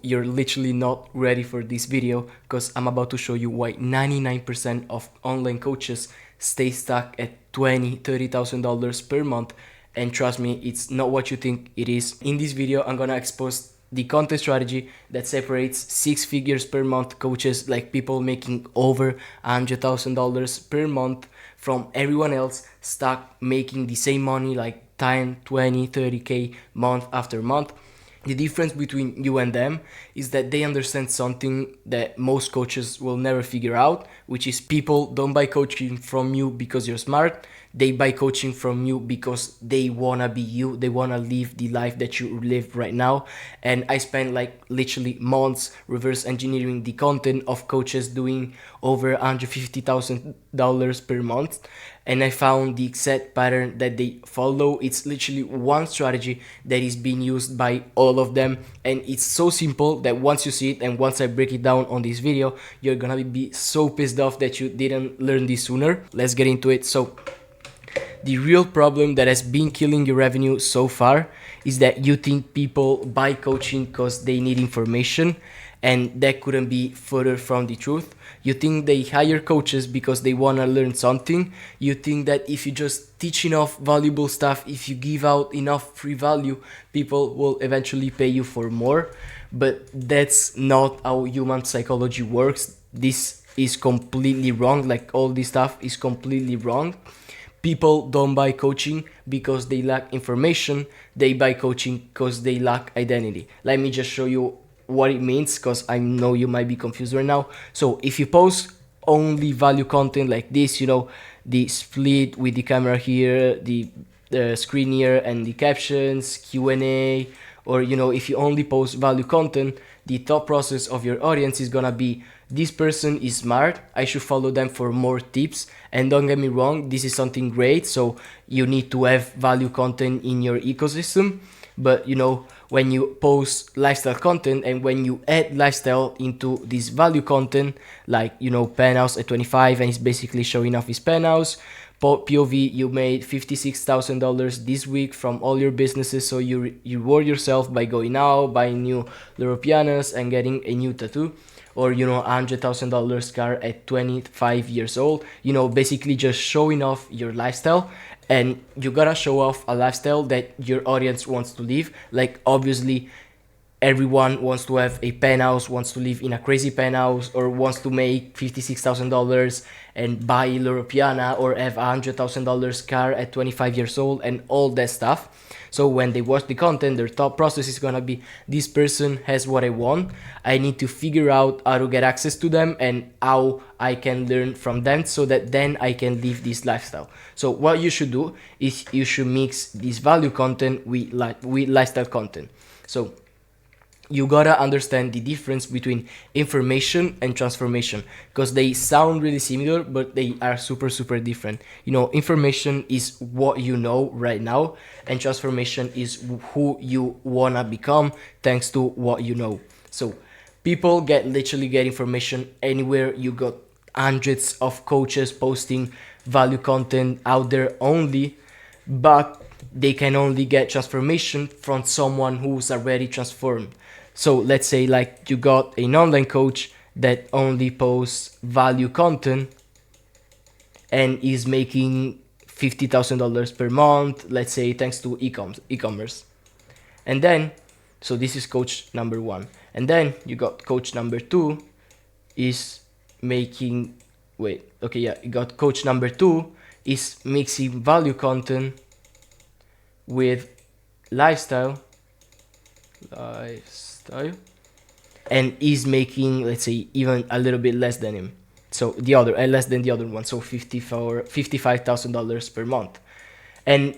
You're literally not ready for this video because I'm about to show you why 99% of online coaches stay stuck at $20,000, $30,000 per month. And trust me, it's not what you think it is. In this video, I'm gonna expose the content strategy that separates six figures per month coaches, like people making over $100,000 per month, from everyone else stuck making the same money like 10, 20, 30K month after month. The difference between you and them is that they understand something that most coaches will never figure out, which is people don't buy coaching from you because you're smart. They buy coaching from you because they wanna be you. They wanna live the life that you live right now. And I spent like literally months reverse engineering the content of coaches doing over $150,000 per month. And I found the exact pattern that they follow. It's literally one strategy that is being used by all of them. And it's so simple that once you see it and once I break it down on this video, you're gonna be so pissed off that you didn't learn this sooner. Let's get into it. So the real problem that has been killing your revenue so far is that you think people buy coaching because they need information, and that couldn't be further from the truth. You think they hire coaches because they want to learn something. You think that if you just teach enough valuable stuff, if you give out enough free value, people will eventually pay you for more. But that's not how human psychology works. This is completely wrong. Like, all this stuff is completely wrong. People don't buy coaching because they lack information. They buy coaching because they lack identity. Let me just show you what it means, because I know you might be confused right now. So if you post only value content like this, the split with the camera here, the screen here, and the captions, Q&A, or if you only post value content, the thought process of your audience is gonna be, this person is smart, I should follow them for more tips. And don't get me wrong, this is something great, so you need to have value content in your ecosystem. But when you post lifestyle content and when you add lifestyle into this value content, like penthouse at 25 and he's basically showing off his penthouse, POV, you made $56,000 this week from all your businesses, so you reward yourself by going out, buying new Loro Pianos and getting a new tattoo, or $100,000 car at 25 years old. Basically just showing off your lifestyle. And you gotta show off a lifestyle that your audience wants to live. Like, obviously everyone wants to have a penthouse, wants to live in a crazy penthouse, or wants to make $56,000 and buy Loro Piana, or have $100,000 car at 25 years old, and all that stuff. So when they watch the content, their thought process is gonna be, this person has what I want. I need to figure out how to get access to them and how I can learn from them, so that then I can live this lifestyle. So what you should do is you should mix this value content with lifestyle content. So you gotta understand the difference between information and transformation, because they sound really similar, but they are super, super different. Information is what you know right now, and transformation is who you wanna become thanks to what you know. So people literally get information anywhere. You got hundreds of coaches posting value content out there only, but they can only get transformation from someone who's already transformed. So let's say like you got an online coach that only posts value content and is making $50,000 per month, let's say, thanks to e-commerce. And then, so this is coach number one. And then you got coach number two is making, you got coach number two is mixing value content with lifestyle, and is making, let's say, even a little bit less than him. So less than the other one, so $55,000 per month. And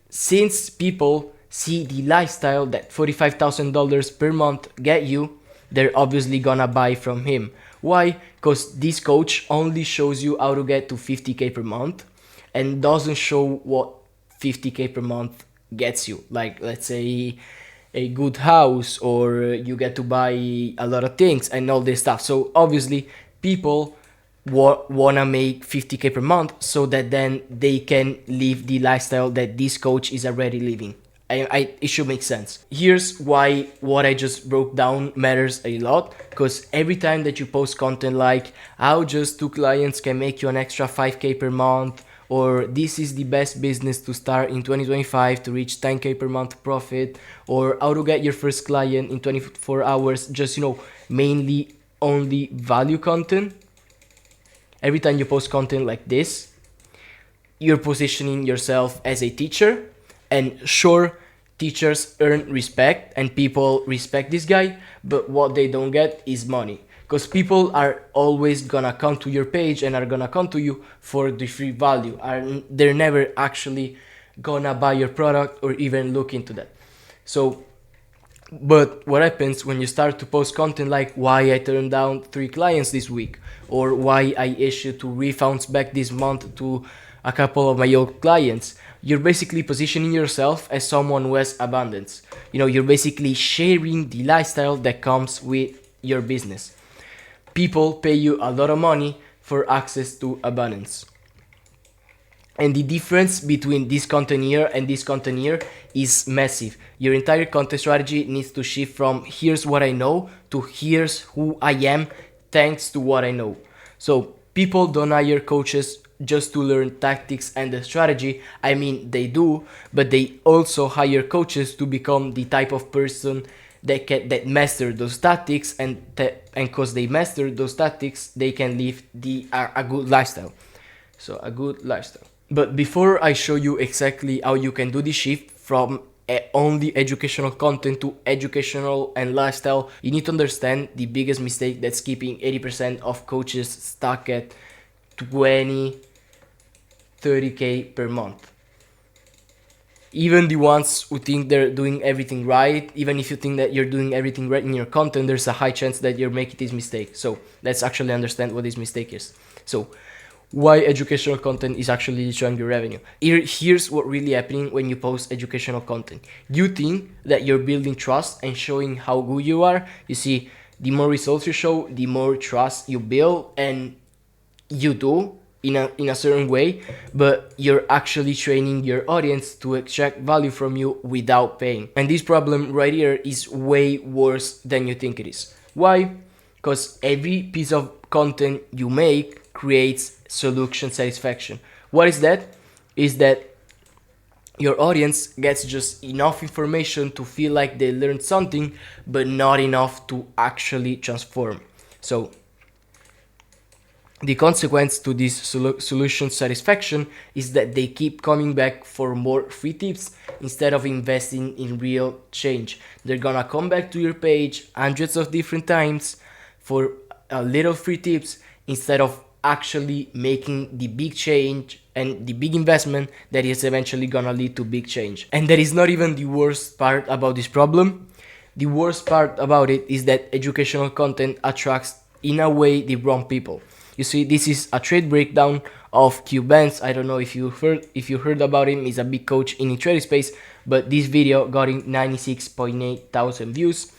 since people see the lifestyle that $45,000 per month get you, they're obviously gonna buy from him. Why? Because this coach only shows you how to get to 50K per month and doesn't show what 50K per month gets you. Like, let's say, a good house, or you get to buy a lot of things and all this stuff. So obviously people wanna make 50K per month so that then they can live the lifestyle that this coach is already living. it should make sense. Here's why what I just broke down matters a lot, because every time that you post content like how just 2 clients can make you an extra 5k per month, or this is the best business to start in 2025 to reach 10k per month profit, or how to get your first client in 24 hours, just mainly only value content. Every time you post content like this, you're positioning yourself as a teacher, and sure, teachers earn respect and people respect this guy, but what they don't get is money, because people are always gonna come to your page and are gonna come to you for the free value. They're never actually gonna buy your product or even look into that. So but what happens when you start to post content like why I turned down 3 clients this week, or why I issued 2 refunds back this month to a couple of my old clients? You're basically positioning yourself as someone who has abundance. You're basically sharing the lifestyle that comes with your business. People pay you a lot of money for access to abundance. And the difference between this content here and this content here is massive. Your entire content strategy needs to shift from here's what I know to here's who I am thanks to what I know. So people don't hire coaches just to learn tactics and the strategy. I mean, they do, but they also hire coaches to become the type of person that master those tactics, and because they master those tactics, they can live a good lifestyle. So a good lifestyle. But before I show you exactly how you can do the shift from only educational content to educational and lifestyle, you need to understand the biggest mistake that's keeping 80% of coaches stuck at 20, 30k per month. Even the ones who think they're doing everything right, even if you think that you're doing everything right in your content, there's a high chance that you're making this mistake. So let's actually understand what this mistake is. So why educational content is actually destroying your revenue. Here's what really happening when you post educational content. You think that you're building trust and showing how good you are. You see, the more results you show, the more trust you build, and you do in a certain way, but you're actually training your audience to extract value from you without paying. And this problem right here is way worse than you think it is. Why? Because every piece of content you make creates solution satisfaction. What is that? Is that your audience gets just enough information to feel like they learned something, but not enough to actually transform. So the consequence to this solution satisfaction is that they keep coming back for more free tips instead of investing in real change. They're gonna come back to your page hundreds of different times for a little free tips instead of actually making the big change and the big investment that is eventually gonna lead to big change. And that is not even the worst part about this problem. The worst part about it is that educational content attracts in a way the wrong people. You see, this is a trade breakdown of Q Benz. I don't know if you heard about him. He's a big coach in the trading space, but this video got him 96.8 thousand views,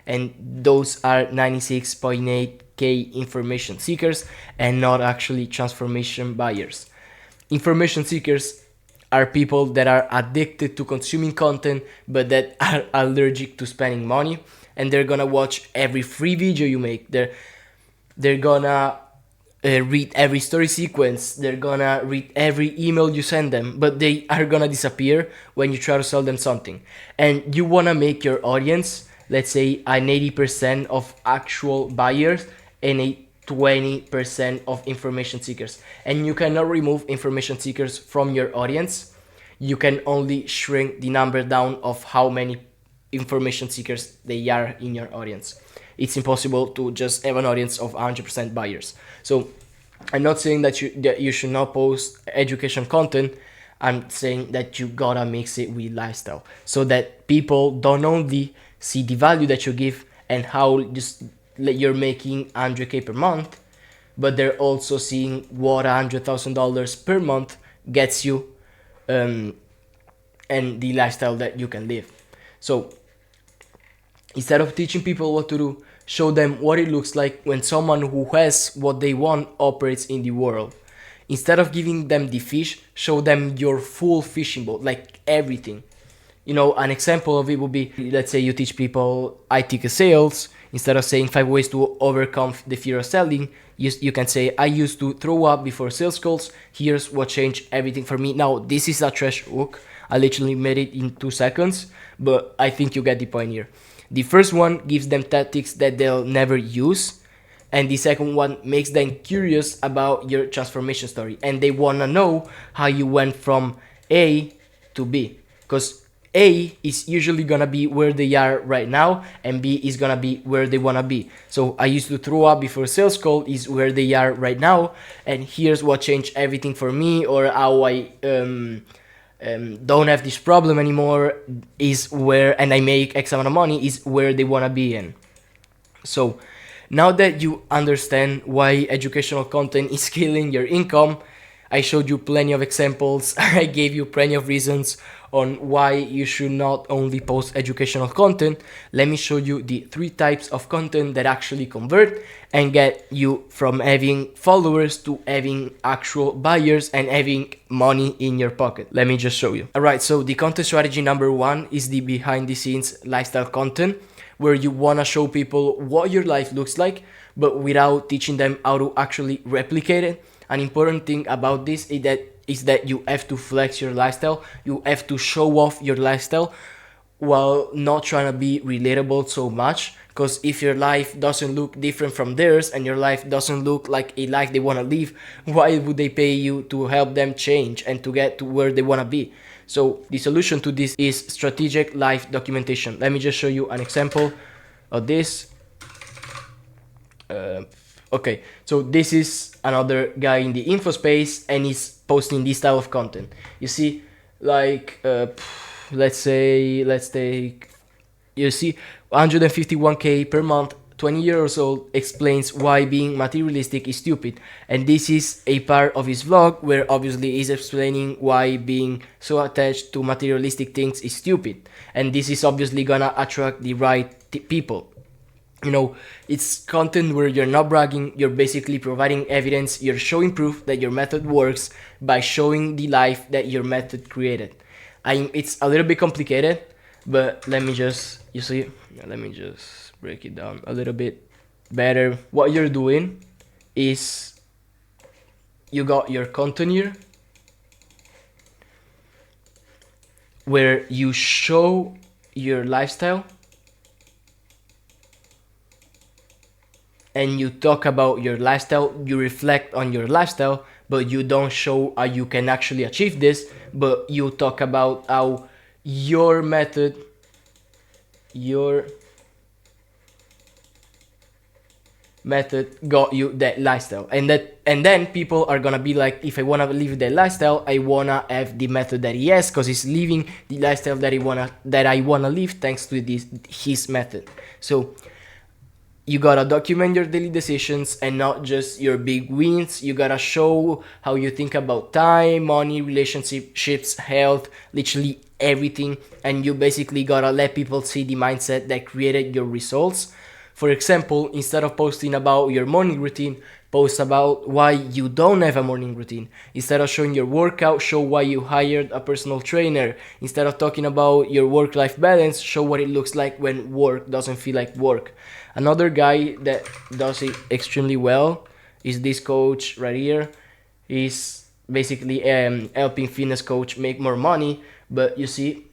and those are 96.8k information seekers and not actually transformation buyers. Information seekers are people that are addicted to consuming content but that are allergic to spending money, and they're gonna watch every free video you make. They're gonna read every story sequence, they're gonna read every email you send them, but they are gonna disappear when you try to sell them something. And you wanna make your audience, let's say, an 80% of actual buyers and a 20% of information seekers. And you cannot remove information seekers from your audience. You can only shrink the number down of how many information seekers they are in your audience. It's impossible to just have an audience of 100% buyers. So I'm not saying that you should not post education content. I'm saying that you gotta mix it with lifestyle so that people don't only see the value that you give and how just you're making 100k per month, but they're also seeing what $100,000 per month gets you, and the lifestyle that you can live. So instead of teaching people what to do, show them what it looks like when someone who has what they want operates in the world. Instead of giving them the fish, show them your full fishing boat, like everything. You know, an example of it would be, let's say you teach people high-ticket sales. Instead of saying 5 ways to overcome the fear of selling, you can say, I used to throw up before sales calls. Here's what changed everything for me. Now, this is a trash hook. I literally made it in 2 seconds, but I think you get the point here. The first one gives them tactics that they'll never use. And the second one makes them curious about your transformation story. And they want to know how you went from A to B. Because A is usually going to be where they are right now, and B is going to be where they want to be. So I used to throw up before sales call is where they are right now, and here's what changed everything for me, or how I don't have this problem anymore is where, and I make X amount of money is where they want to be in. So now that you understand why educational content is killing your income, I showed you plenty of examples. I gave you plenty of reasons on why you should not only post educational content. Let me show you the 3 types of content that actually convert and get you from having followers to having actual buyers and having money in your pocket. Let me just show you. Alright, so the content strategy number 1 is the behind the scenes lifestyle content, where you want to show people what your life looks like, but without teaching them how to actually replicate it. An important thing about this is that you have to flex your lifestyle. You have to show off your lifestyle while not trying to be relatable so much. Because if your life doesn't look different from theirs and your life doesn't look like a life they want to live, why would they pay you to help them change and to get to where they want to be? So the solution to this is strategic life documentation. Let me just show you an example of this. Okay, so this is another guy in the info space and he's posting this style of content. You see, like, let's take, you see, 151k per month, 20 years old, explains why being materialistic is stupid. And this is a part of his vlog where obviously he's explaining why being so attached to materialistic things is stupid. And this is obviously gonna attract the right people. You know, it's content where you're not bragging, you're basically providing evidence, you're showing proof that your method works by showing the life that your method created. It's a little bit complicated, but let me just, you see, let me just break it down a little bit better. What you're doing is you got your content here where you show your lifestyle and you talk about your lifestyle, you reflect on your lifestyle, but you don't show how you can actually achieve this, but you talk about how your method, got you that lifestyle. And then people are gonna be like, if I wanna live that lifestyle, I wanna have the method that he has, because he's living the lifestyle that I wanna live thanks to his method. So you gotta document your daily decisions and not just your big wins. You gotta show how you think about time, money, relationships, health, literally everything. And you basically gotta let people see the mindset that created your results. For example, instead of posting about your morning routine, post about why you don't have a morning routine. Instead of showing your workout, show why you hired a personal trainer. Instead of talking about your work-life balance, show what it looks like when work doesn't feel like work. Another guy that does it extremely well is this coach right here. He's basically helping fitness coach make more money, but you see,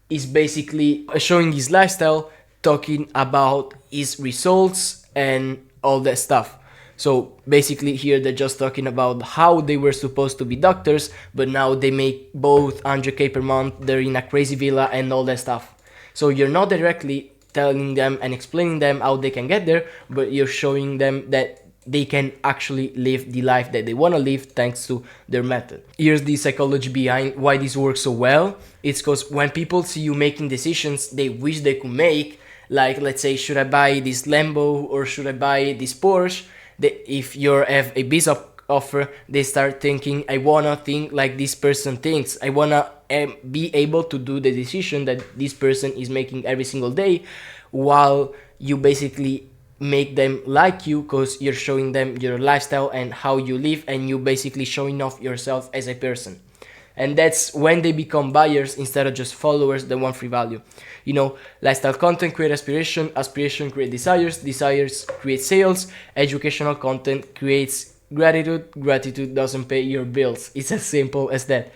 he's basically showing his lifestyle, talking about his results and all that stuff. So basically here they're just talking about how they were supposed to be doctors, but now they make both 100k per month, they're in a crazy villa and all that stuff. So you're not directly telling them and explaining them how they can get there, but you're showing them that they can actually live the life that they want to live thanks to their method. Here's the psychology behind why this works so well. It's because when people see you making decisions they wish they could make, like let's say, should I buy this Lambo or should I buy this Porsche? If you have a business offer, they start thinking, I wanna think like this person thinks. I wanna be able to do the decision that this person is making every single day, while you basically make them like you because you're showing them your lifestyle and how you live, and you basically showing off yourself as a person. And that's when they become buyers instead of just followers that want free value. You know, lifestyle content create aspiration, aspiration create desires, desires create sales, educational content creates gratitude, gratitude doesn't pay your bills. It's as simple as that.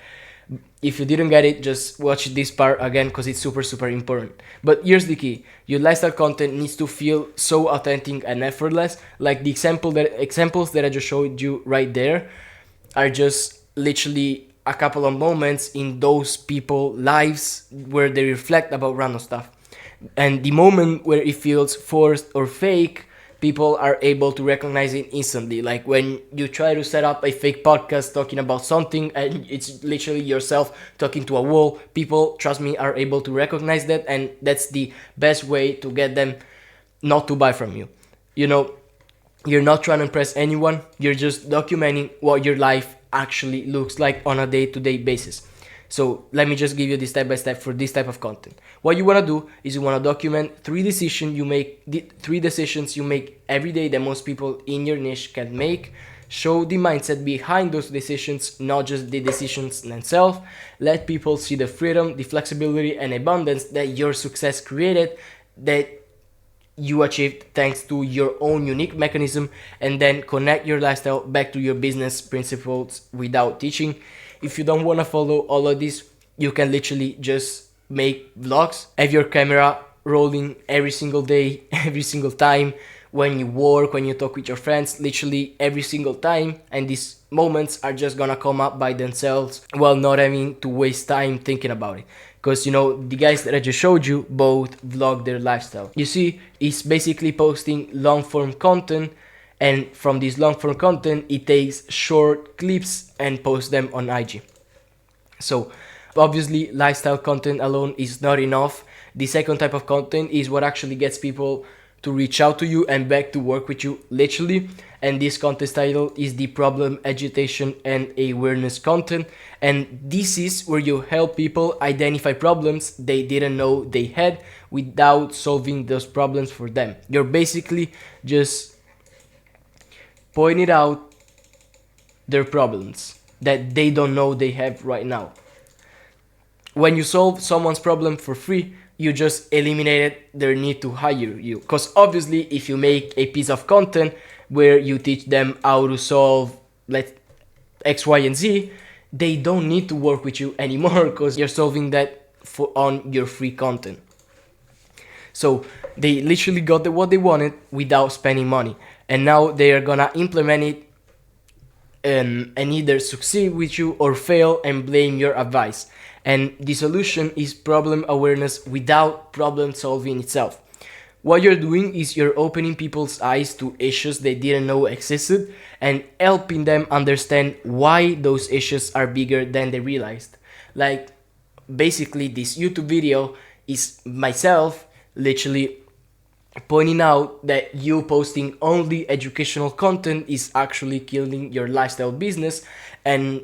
If you didn't get it, just watch this part again because it's super important. But here's the key: your lifestyle content needs to feel so authentic and effortless. Like the examples that I just showed you right there are just literally a couple of moments in those people lives where they reflect about random stuff. And the moment where it feels forced or fake, people are able to recognize it instantly. Like when you try to set up a fake podcast talking about something and it's literally yourself talking to a wall, people, trust me, are able to recognize that, and that's the best way to get them not to buy from you. You know, you're not trying to impress anyone, you're just documenting what your life actually looks like on a day-to-day basis. So let me just give you this step by step for this type of content. What you want to do is you want to document three decisions you make every day that most people in your niche can make. Show the mindset behind those decisions, not just the decisions themselves. Let people see the freedom, the flexibility, and abundance that your success created, that you achieved thanks to your own unique mechanism, and then connect your lifestyle back to your business principles without teaching. If you don't want to follow all of this, you can literally just make vlogs, have your camera rolling every single day, every single time, when you work, when you talk with your friends, literally every single time, and these moments are just gonna come up by themselves while not having to waste time thinking about it. Because, you know, the guys that I just showed you both vlog their lifestyle. You see, it's basically posting long form content, and from this long form content it takes short clips and posts them on IG. So obviously lifestyle content alone is not enough. The second type of content is what actually gets people to reach out to you and back to work with you, literally. And this content title is the problem, agitation, and awareness content. And this is where you help people identify problems they didn't know they had without solving those problems for them. You're basically just pointing out their problems that they don't know they have right now. When you solve someone's problem for free, you just eliminated their need to hire you. Because obviously, if you make a piece of content where you teach them how to solve X, Y, and Z, they don't need to work with you anymore because you're solving that on your free content. So they literally got what they wanted without spending money. And now they are gonna implement it and either succeed with you or fail and blame your advice. And the solution is problem awareness without problem solving itself. What you're doing is you're opening people's eyes to issues they didn't know existed and helping them understand why those issues are bigger than they realized. Like, basically, this YouTube video is myself literally pointing out that you posting only educational content is actually killing your lifestyle business. And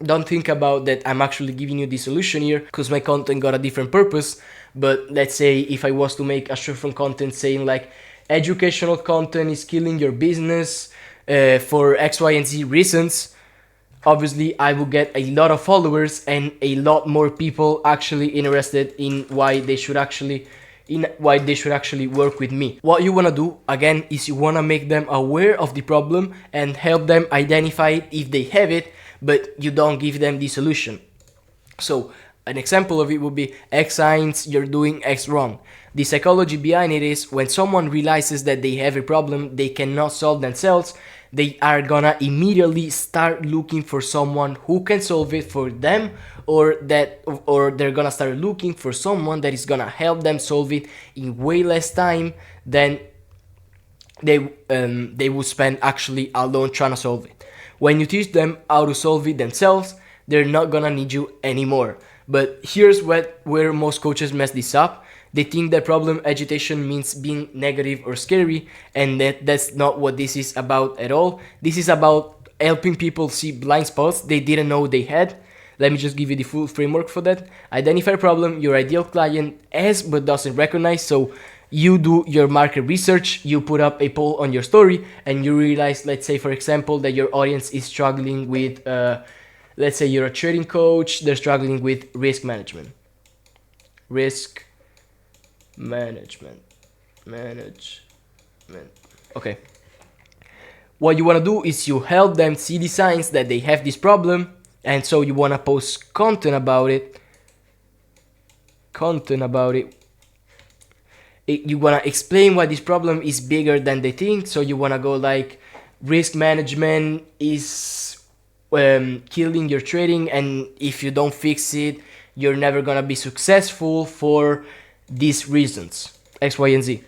don't think about that I'm actually giving you the solution here, because my content got a different purpose. But let's say if I was to make a short form content saying like educational content is killing your business for X, Y, and Z reasons, obviously I will get a lot of followers and a lot more people actually interested in why they should actually work with me. What you want to do again is you want to make them aware of the problem and help them identify it if they have it, but you don't give them the solution. So an example of it would be X signs, you're doing X wrong. The psychology behind it is when someone realizes that they have a problem they cannot solve themselves, they are gonna immediately start looking for someone who can solve it for them, or they're gonna start looking for someone that is gonna help them solve it in way less time than they would spend actually alone trying to solve it. When you teach them how to solve it themselves, they're not gonna need you anymore. But here's where most coaches mess this up. They think that problem agitation means being negative or scary, and that's not what this is about at all. This is about helping people see blind spots they didn't know they had. Let me just give you the full framework for that. Identify a problem your ideal client has but doesn't recognize. So you do your market research, you put up a poll on your story, and you realize, let's say for example, that your audience is struggling with let's say you're a trading coach, they're struggling with risk management. Risk management. Okay. What you want to do is you help them see the signs that they have this problem, and so you want to post content about it. You want to explain why this problem is bigger than they think. So you want to go like, risk management is killing your trading, and if you don't fix it, you're never gonna be successful for these reasons, X, Y, and Z.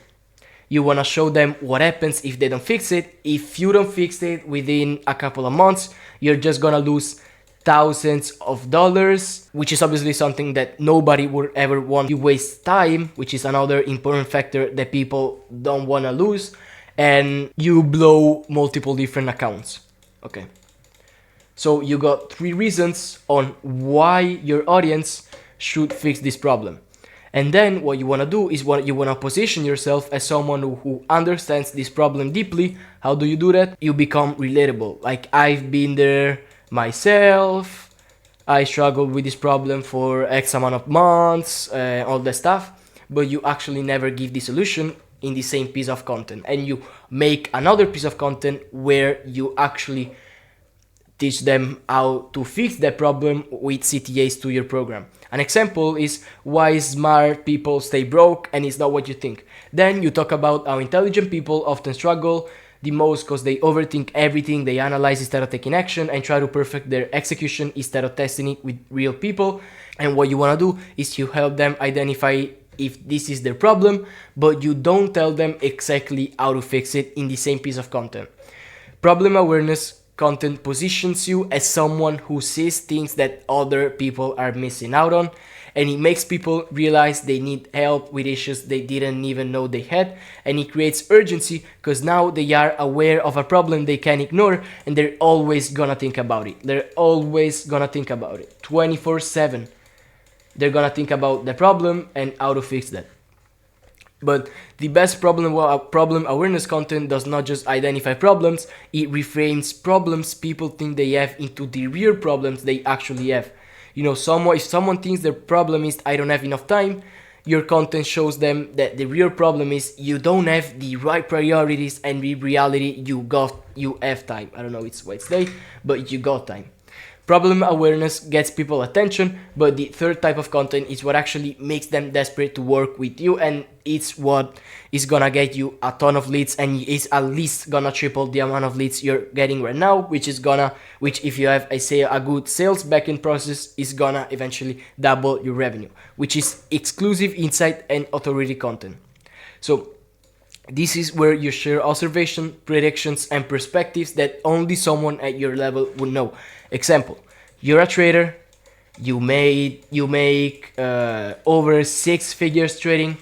You want to show them what happens if they don't fix it. If you don't fix it within a couple of months, you're just gonna lose thousands of dollars, which is obviously something that nobody would ever want. You waste time, which is another important factor that people don't want to lose, and you blow multiple different accounts. Okay. So you got 3 reasons on why your audience should fix this problem. And then what you want to do is you want to position yourself as someone who understands this problem deeply. How do you do that? You become relatable. Like, I've been there myself. I struggled with this problem for X amount of months, all that stuff. But you actually never give the solution in the same piece of content. And you make another piece of content where you actually teach them how to fix that problem with CTAs to your program. An example is why smart people stay broke and it's not what you think. Then you talk about how intelligent people often struggle the most because they overthink everything, they analyze instead of taking action, and try to perfect their execution instead of testing it with real people. And what you want to do is you help them identify if this is their problem, but you don't tell them exactly how to fix it in the same piece of content. Problem awareness content positions you as someone who sees things that other people are missing out on, and it makes people realize they need help with issues they didn't even know they had, and it creates urgency because now they are aware of a problem they can't ignore, and they're always gonna think about it. 24/7. They're gonna think about the problem and how to fix that. But the best problem awareness content does not just identify problems, it reframes problems people think they have into the real problems they actually have. You know, if someone thinks their problem is I don't have enough time, your content shows them that the real problem is you don't have the right priorities, and in reality you have time. I don't know why it's late, but you got time. Problem awareness gets people attention, but the third type of content is what actually makes them desperate to work with you, and it's what is gonna get you a ton of leads, and is at least gonna triple the amount of leads you're getting right now, which if you have a good sales backend process, is gonna eventually double your revenue, which is exclusive insight and authority content. So this is where you share observation, predictions, and perspectives that only someone at your level would know. Example, you're a trader, you make over 6 figures trading,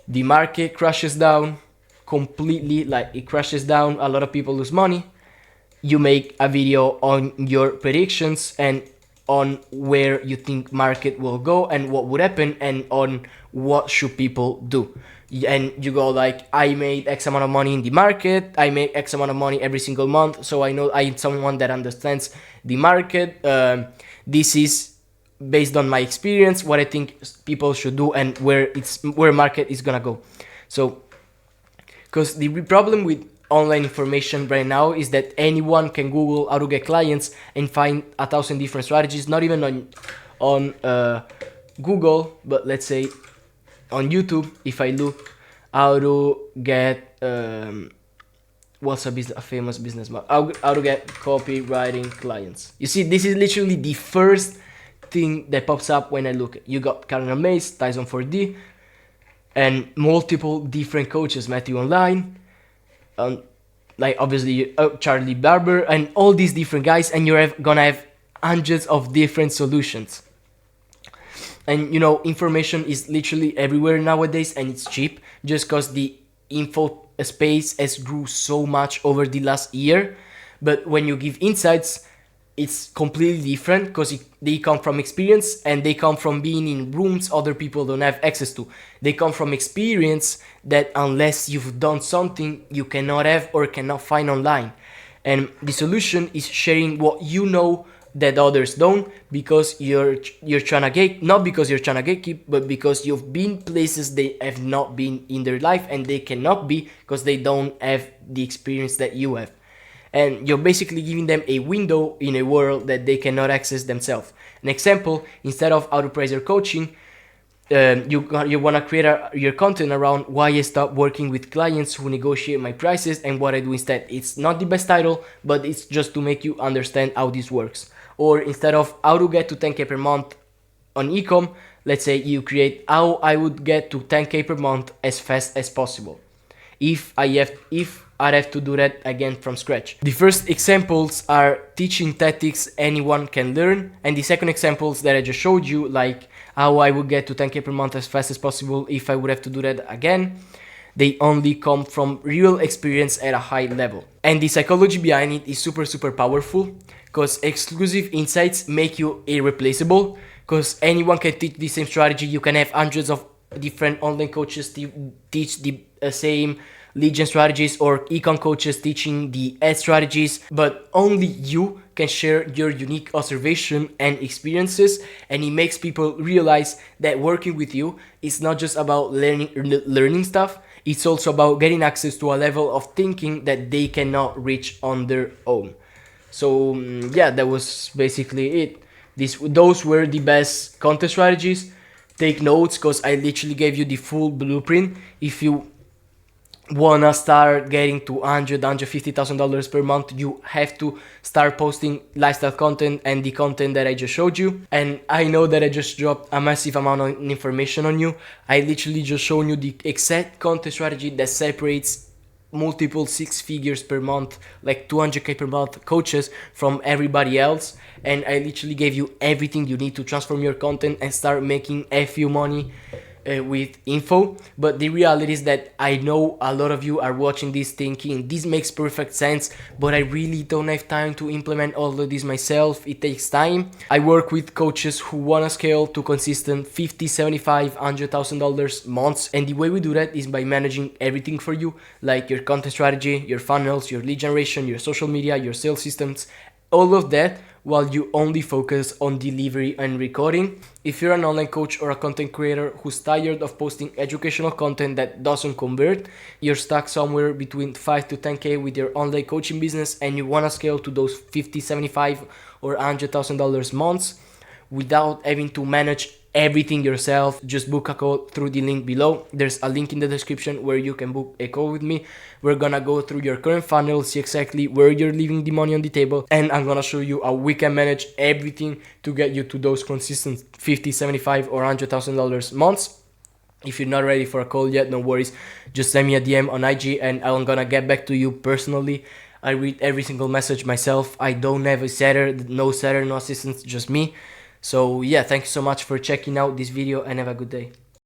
the market crashes down completely, like it crashes down, a lot of people lose money. You make a video on your predictions and on where you think market will go and what would happen, and on what should people do. And you go like, I made X amount of money in the market, I make X amount of money every single month, so I know I'm someone that understands the market. This is based on my experience, what I think people should do, and where market is gonna go. So, because the problem with online information right now is that anyone can Google how to get clients and find 1,000 different strategies, not even on Google, but let's say on YouTube. If I look how to get what's a famous business model, how to get copywriting clients, you see, this is literally the first thing that pops up when I look. You got Cardinal Mace, Tyson 4D, and multiple different coaches, Matthew Online, like obviously Charlie Barber, and all these different guys, and you're gonna have hundreds of different solutions. And you know, information is literally everywhere nowadays, and it's cheap just because the info space has grew so much over the last year. But when you give insights, it's completely different because they come from experience, and they come from being in rooms other people don't have access to. They come from experience that unless you've done something, you cannot have or cannot find online. And the solution is sharing what you know that others don't, because you're trying to gate, not because you're trying to gatekeep, but because you've been places they have not been in their life, and they cannot be because they don't have the experience that you have. And you're basically giving them a window in a world that they cannot access themselves. An example, instead of how to price your coaching, you want to create your content around why I stopped working with clients who negotiate my prices and what I do instead. It's not the best title, but it's just to make you understand how this works. Or instead of how to get to 10K per month on ecom, let's say you create how I would get to 10K per month as fast as possible if I have to do that again from scratch. The first examples are teaching tactics anyone can learn, and the second examples that I just showed you, like how I would get to 10K per month as fast as possible if I would have to do that again, they only come from real experience at a high level. And the psychology behind it is super powerful, because exclusive insights make you irreplaceable, because anyone can teach the same strategy. You can have hundreds of different online coaches teach the same lead gen strategies, or econ coaches teaching the ad strategies, but only you can share your unique observation and experiences. And it makes people realize that working with you is not just about learning stuff, it's also about getting access to a level of thinking that they cannot reach on their own. So yeah, that was basically it. Those were the best content strategies. Take notes, because I literally gave you the full blueprint. If you wanna start getting to $150,000 per month, you have to start posting lifestyle content and the content that I just showed you. And I know that I just dropped a massive amount of information on you. I literally just shown you the exact content strategy that separates multiple six figures per month, like 200K per month coaches from everybody else. And I literally gave you everything you need to transform your content and start making a few money with info. But the reality is that I know a lot of you are watching this thinking this makes perfect sense, but I really don't have time to implement all of this myself. It takes time. I work with coaches who want to scale to consistent $50, $75, $100,000 months, and the way we do that is by managing everything for you, like your content strategy, your funnels, your lead generation, your social media, your sales systems, all of that, while you only focus on delivery and recording. If you're an online coach or a content creator who's tired of posting educational content that doesn't convert, you're stuck somewhere between 5 to 10K with your online coaching business, and you want to scale to those 50, 75 or $100,000 months without having to manage everything yourself, just book a call through the link below. There's a link in the description where you can book a call with me. We're gonna go through your current funnel, see exactly where you're leaving the money on the table, and I'm gonna show you how we can manage everything to get you to those consistent 50, 75 or $100,000 months. If you're not ready for a call yet, no worries, just send me a DM on IG and I'm gonna get back to you personally. I read every single message myself. I don't have a setter, no assistant, just me. So yeah, thank you so much for checking out this video and have a good day.